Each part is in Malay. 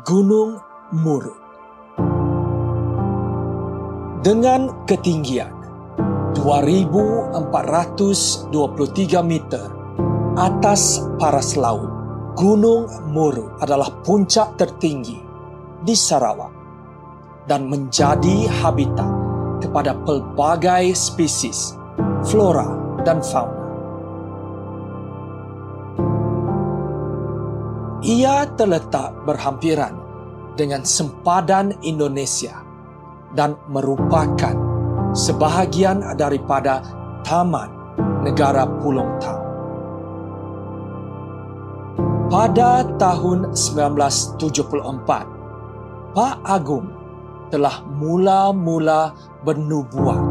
Gunung Murud. Dengan ketinggian 2,423 meter atas paras laut, Gunung Murud adalah puncak tertinggi di Sarawak dan menjadi habitat kepada pelbagai spesies flora dan fauna. Ia terletak berhampiran dengan sempadan Indonesia dan merupakan sebahagian daripada Taman Negara Pulong Tau. Pada tahun 1974, Pak Agong telah mula-mula bernubuat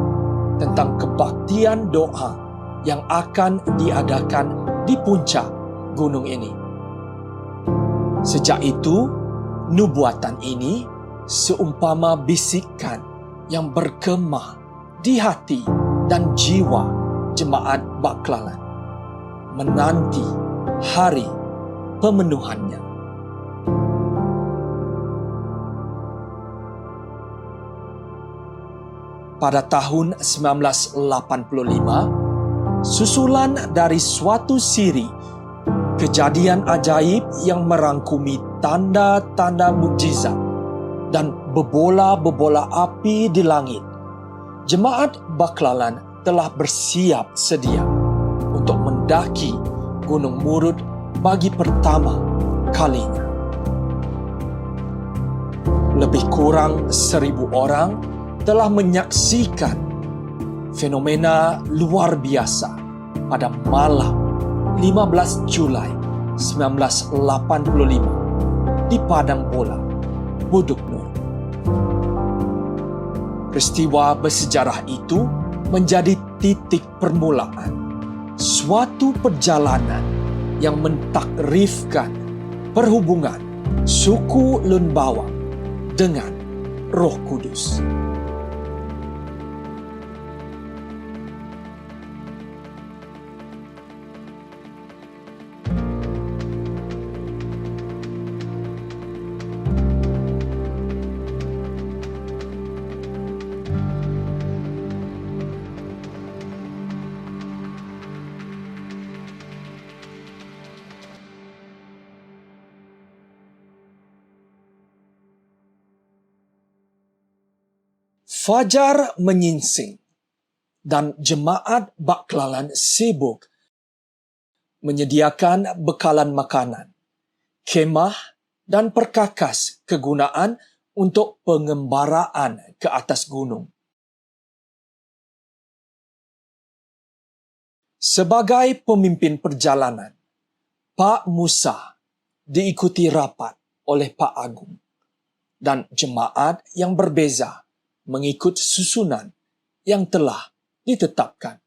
tentang kebaktian doa yang akan diadakan di puncak gunung ini. Sejak itu, nubuatan ini seumpama bisikan yang bergema di hati dan jiwa jemaat Baklalan menanti hari pemenuhannya. Pada tahun 1985, susulan dari suatu siri kejadian ajaib yang merangkumi tanda-tanda mukjizat dan bebola-bebola api di langit, jemaat Baklalan telah bersiap sedia untuk mendaki Gunung Murud bagi pertama kalinya. Lebih kurang 1,000 orang telah menyaksikan fenomena luar biasa pada malam 15 Julai 1985 di Padang Bola, Buduk Nur. Peristiwa bersejarah itu menjadi titik permulaan suatu perjalanan yang mentakrifkan perhubungan suku Lun Bawang dengan Roh Kudus. Fajar menyingsing dan jemaat Baklalan sibuk menyediakan bekalan makanan, kemah dan perkakas kegunaan untuk pengembaraan ke atas gunung. Sebagai pemimpin perjalanan, Pak Musa diikuti rapat oleh Pak Agong dan jemaat yang berbeza mengikut susunan yang telah ditetapkan.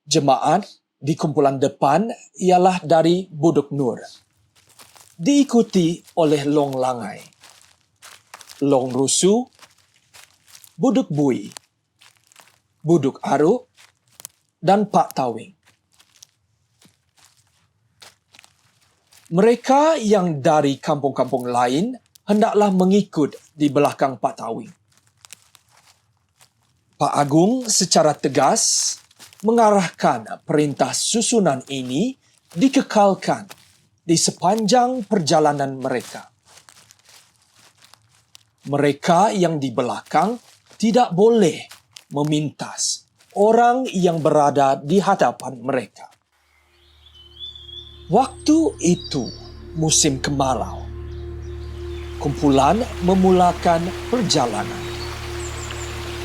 Jemaat di kumpulan depan ialah dari Buduk Nur, diikuti oleh Long Langai, Long Rusu, Buduk Bui, Buduk Aruk, dan Pak Tawing. Mereka yang dari kampung-kampung lain hendaklah mengikut di belakang Pak Tawing. Pak Agong secara tegas mengarahkan perintah susunan ini dikekalkan di sepanjang perjalanan mereka. Mereka yang di belakang tidak boleh memintas orang yang berada di hadapan mereka. Waktu itu musim kemarau. Kumpulan memulakan perjalanan.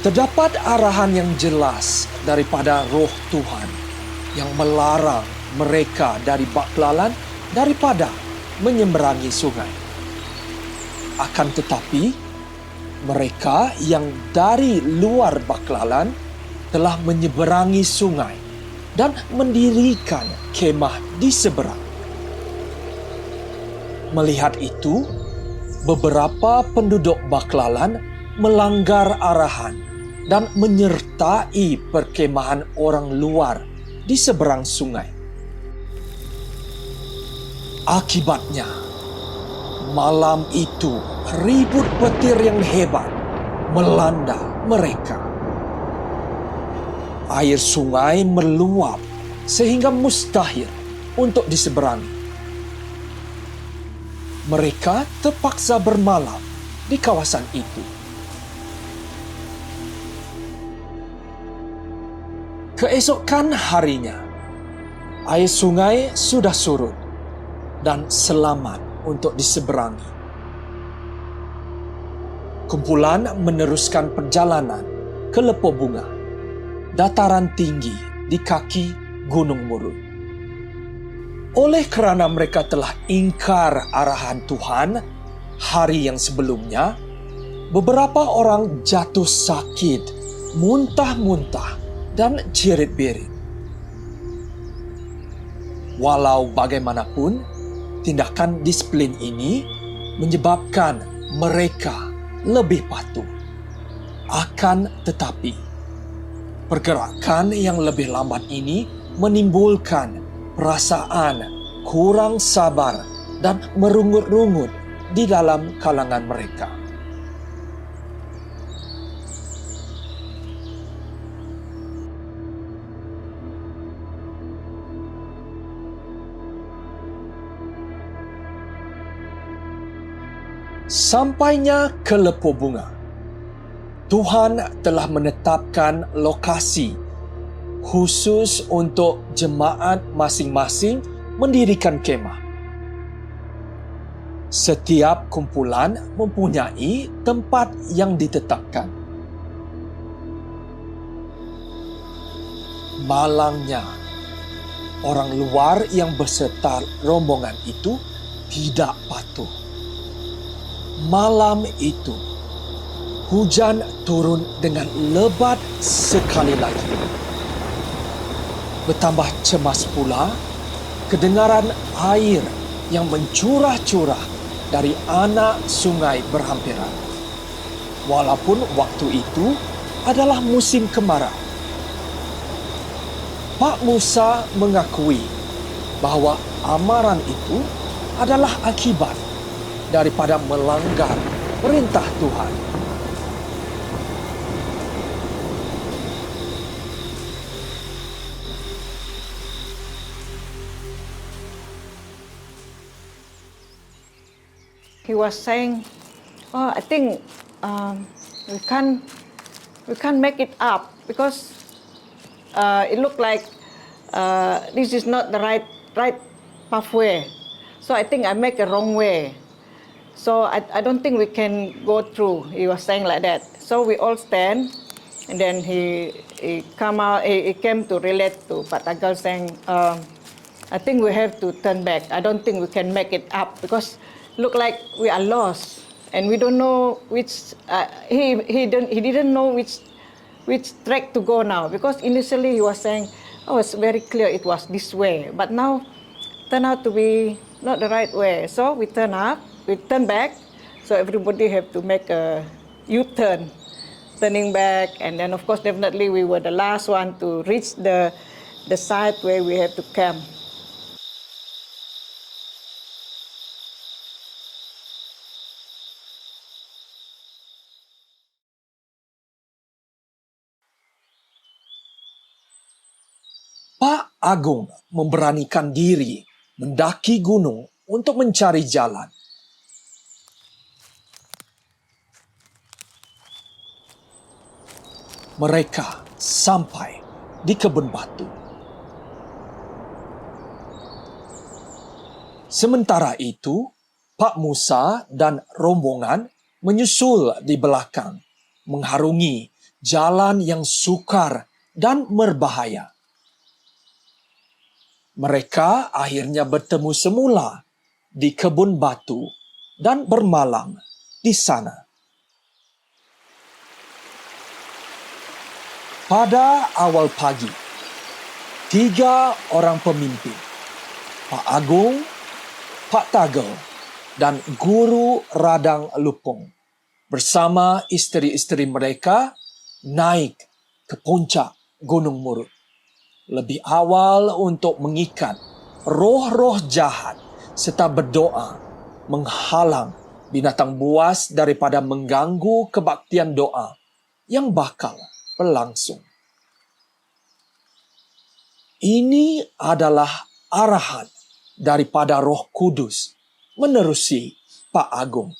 Terdapat arahan yang jelas daripada Roh Tuhan yang melarang mereka dari Baklalan daripada menyeberangi sungai. Akan tetapi, mereka yang dari luar Baklalan telah menyeberangi sungai dan mendirikan kemah di seberang. Melihat itu, beberapa penduduk Baklalan melanggar arahan dan menyertai perkemahan orang luar di seberang sungai. Akibatnya, malam itu ribut petir yang hebat melanda mereka. Air sungai meluap sehingga mustahil untuk diseberangi. Mereka terpaksa bermalam di kawasan itu. Keesokan harinya, air sungai sudah surut dan selamat untuk diseberangi. Kumpulan meneruskan perjalanan ke Lepo Bunga, dataran tinggi di kaki Gunung Murut. Oleh kerana mereka telah ingkar arahan Tuhan hari yang sebelumnya, beberapa orang jatuh sakit, muntah-muntah dan jerit-berit. Walau bagaimanapun, tindakan disiplin ini menyebabkan mereka lebih patuh. Akan tetapi, pergerakan yang lebih lambat ini menimbulkan perasaan kurang sabar dan merungut-rungut di dalam kalangan mereka. Sampainya ke Lepo Bunga, Tuhan telah menetapkan lokasi khusus untuk jemaat masing-masing mendirikan kemah. Setiap kumpulan mempunyai tempat yang ditetapkan. Malangnya, orang luar yang berserta rombongan itu tidak patuh. Malam itu, hujan turun dengan lebat sekali lagi. Bertambah cemas pula, kedengaran air yang mencurah-curah dari anak sungai berhampiran. Walaupun waktu itu adalah musim kemarau. Pak Musa mengakui bahawa amaran itu adalah akibat daripada melanggar perintah Tuhan. He was saying, "Oh, I think we can't make it up because it looked like this is not the right pathway. So I think I make a wrong way. So I don't think we can go through." He was saying like that. So we all stand, and then he came to relate to Pak Tagal saying, "I think we have to turn back. I don't think we can make it up because look like we are lost, and we don't know which." He didn't know which track to go now, because initially he was saying, "Oh, it's very clear it was this way," but now turned out to be not the right way. So we turn back. So everybody have to make a U-turn, turning back, and then of course definitely we were the last one to reach the site where we have to camp. Pak Agung memberanikan diri mendaki gunung untuk mencari jalan. Mereka sampai di kebun batu. Sementara itu, Pak Musa dan rombongan menyusul di belakang, mengharungi jalan yang sukar dan berbahaya. Mereka akhirnya bertemu semula di kebun batu dan bermalam di sana. Pada awal pagi, 3 orang pemimpin, Pak Agung, Pak Tagal, dan Guru Radang Lupung, bersama isteri-isteri mereka naik ke puncak Gunung Murut. Lebih awal untuk mengikat roh-roh jahat serta berdoa menghalang binatang buas daripada mengganggu kebaktian doa yang bakal berlangsung. Ini adalah arahan daripada Roh Kudus menerusi Pak Agong.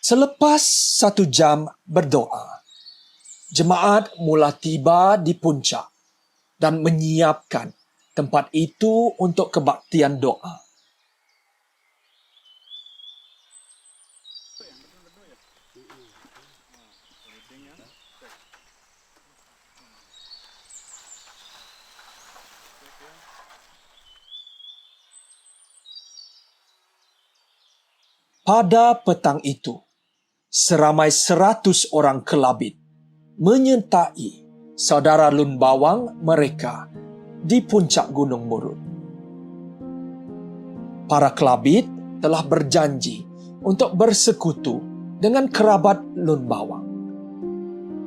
Selepas 1 jam berdoa, jemaat mula tiba di puncak dan menyiapkan tempat itu untuk kebaktian doa. Pada petang itu, seramai 100 orang kelabit menyertai saudara Lun Bawang mereka di puncak Gunung Murud. Para kelabit telah berjanji untuk bersekutu dengan kerabat Lun Bawang.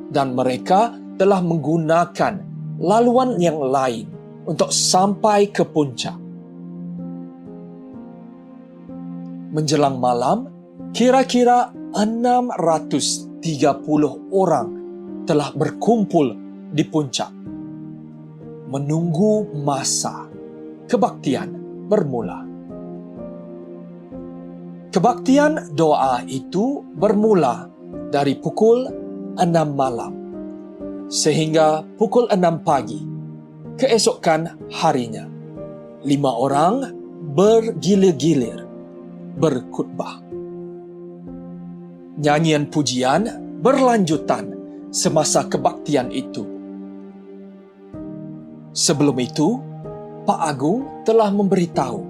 Dan mereka telah menggunakan laluan yang lain untuk sampai ke puncak. Menjelang malam, kira-kira 630 orang telah berkumpul di puncak, menunggu masa kebaktian bermula. Kebaktian doa itu bermula dari pukul 6 malam sehingga pukul 6 pagi keesokan harinya. 5 orang bergilir-gilir berkhutbah. Nyanyian pujian berlanjutan semasa kebaktian itu. Sebelum itu, Pak Agong telah memberitahu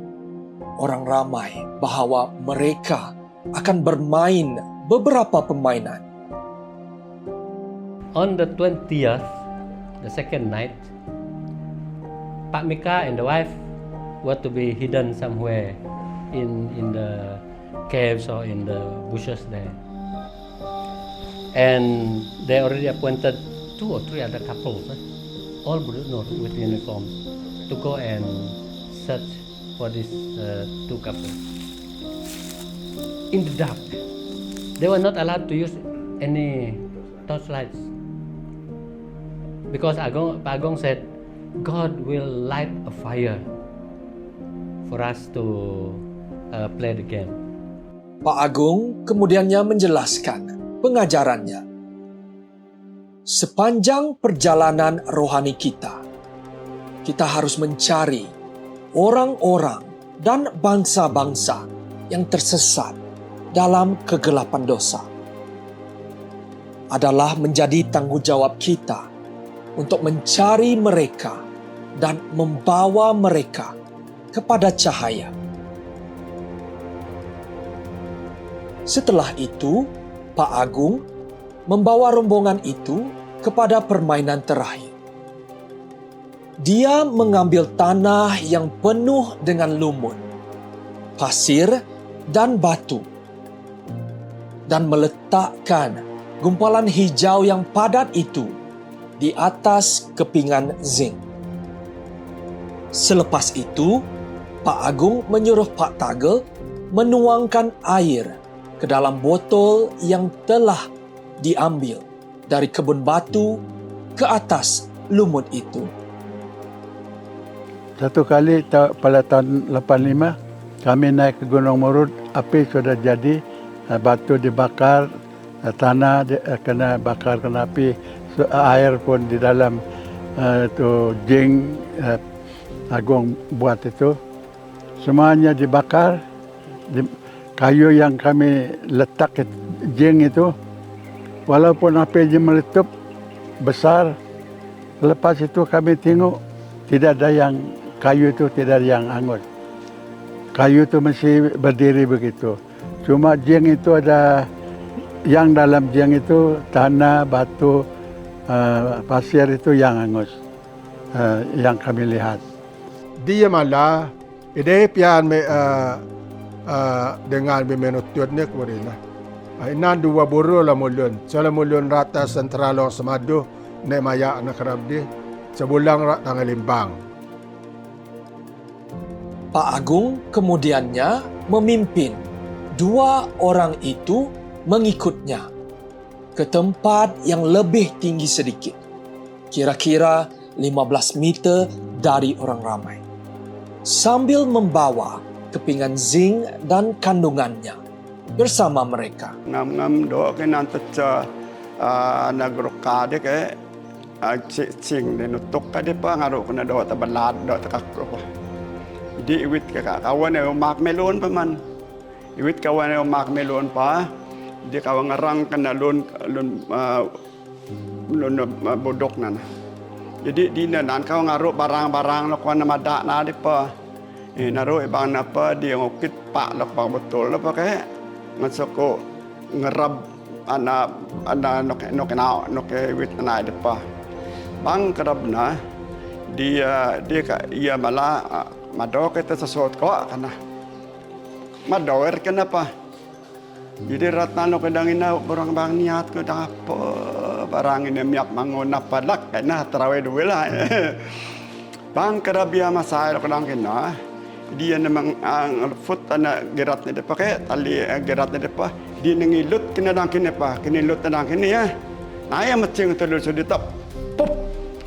orang ramai bahawa mereka akan bermain beberapa permainan. On the 20th, the second night, Pak Mika and the wife were to be hidden somewhere in the caves or in the bushes there. And they already appointed 2 or 3 other couples, all with uniforms, to go and search for these 2 couples. In the dark, they were not allowed to use any torchlights, because Pak Agong said, God will light a fire for us to play the game. Pak Agong kemudiannya menjelaskan pengajarannya. Sepanjang perjalanan rohani kita harus mencari orang-orang dan bangsa-bangsa yang tersesat dalam kegelapan dosa. Adalah menjadi tanggungjawab kita untuk mencari mereka dan membawa mereka kepada cahaya. Setelah itu, Pak Agong membawa rombongan itu kepada permainan terakhir. Dia mengambil tanah yang penuh dengan lumut, pasir, dan batu, dan meletakkan gumpalan hijau yang padat itu di atas kepingan zinc. Selepas itu, Pak Agong menyuruh Pak Tagel menuangkan air ke dalam botol yang telah diambil dari kebun batu ke atas lumut itu. Satu kali pada tahun 85, kami naik ke Gunung Murud, api sudah jadi, batu dibakar, tanah kena bakar, kena api, air pun di dalam itu jing Agong buat itu, semuanya dibakar. Kayu yang kami letak ke jing itu, walaupun api meletup besar, lepas itu kami tengok tidak ada yang kayu itu tidak ada yang hangus. Kayu itu masih berdiri begitu. Cuma jing itu ada yang dalam jing itu tanah, batu, pasir itu yang hangus, yang kami lihat. Dia malah ide pian dengan memenutut ni kemudian. Inan 2 buru lah mulun. Salah mulun rata sentralo semadu ne maya nak kerab di sebulang rat tanggal limbang. Pak Agung kemudiannya memimpin 2 orang itu mengikutnya ke tempat yang lebih tinggi sedikit, kira-kira 15 meter dari orang ramai, sambil membawa kepingan zinc dan kandungannya bersama mereka. Ngam-ngam doa ke nanti nagroka dia ke cing dia nutuk ke dia pa ngaruh kena doa tabalad doa takakro pa. Jadi iwit ke kawan yang mak melon pa man. Iwit kawan yang mak melon pa. Dia kawan ngarang kena lon bodok nana. Jadi di nan kau ngaruh barang-barang lo kau nama dak na dia pa. Naruh ibang napa dia ngukit pak lo bang betul lo pakai masuk ko ngerab ana nok wit na depa bang kerab na dia ia malah madok kita sesuatu ko kana madower kenapa jadi ratna no kedangin na barang bang niat ko dah apa barang ini miak mangun apa lak kana terawih dua lah bang kerab ia masalah kedangin na dia memang foot anak gerat ni depa ke tali gerat ni depa dia nengilut kena dangkin depa kena lut dangkin ni ya nah ya macing telur so ditap pop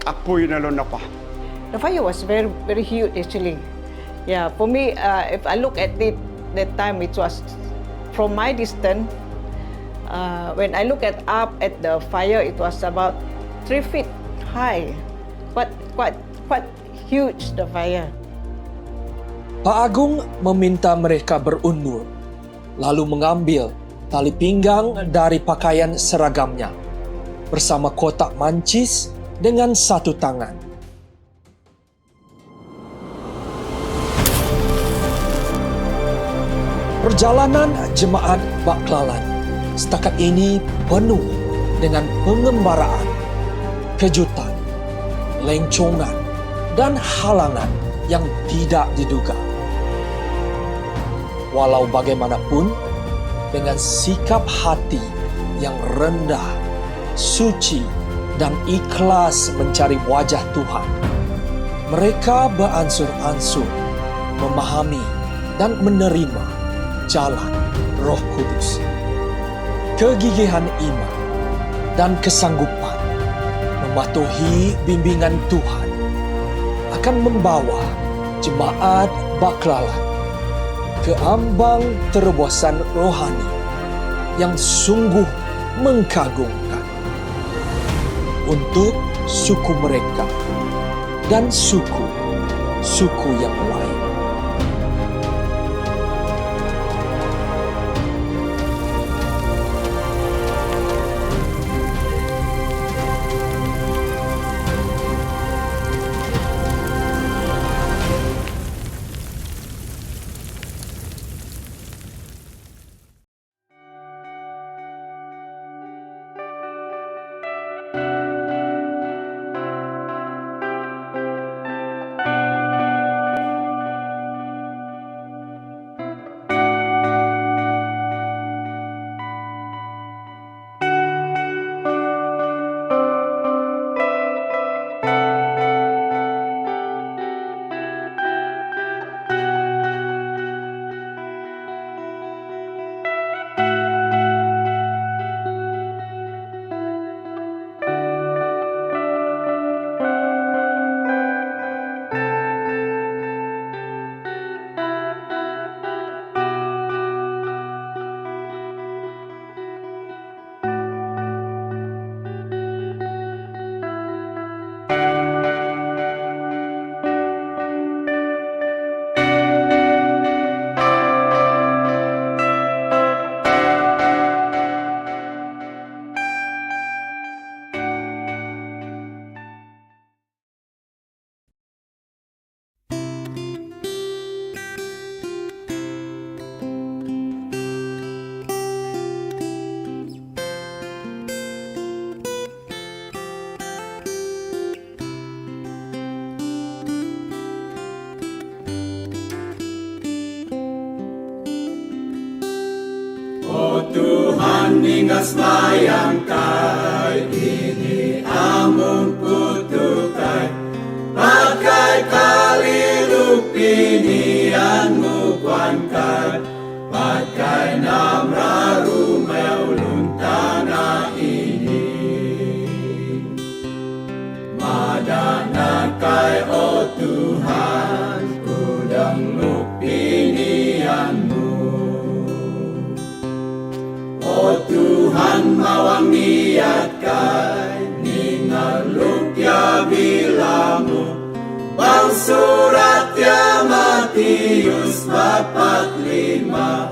apui na lon apa. The fire was very, very huge actually. Yeah, for me, if I look at it that time, it was from my distance. When I look up at the fire, it was about 3 feet high, but quite huge the fire. Pak Agung meminta mereka berundur, lalu mengambil tali pinggang dari pakaian seragamnya, bersama kotak mancis dengan satu tangan. Perjalanan jemaat Baklalan setakat ini penuh dengan pengembaraan, kejutan, lencongan, dan halangan yang tidak diduga. Walau bagaimanapun, dengan sikap hati yang rendah, suci, dan ikhlas mencari wajah Tuhan, mereka beransur-ansur memahami dan menerima jalan Roh Kudus. Kegigihan iman dan kesanggupan mematuhi bimbingan Tuhan akan membawa jemaat Baklalan ke ambang terobosan rohani yang sungguh mengagumkan untuk suku mereka dan suku yang lain. Tuhan hingga sembayang kai ini amung putukai pakai kali lupini kay namrarumay ulun tanah ini. Madanan kay o Tuhan, kudang lupinianmu. O Tuhan mawang niat kay, ningalukya bilamu. Bang surat ya Matius 4:5,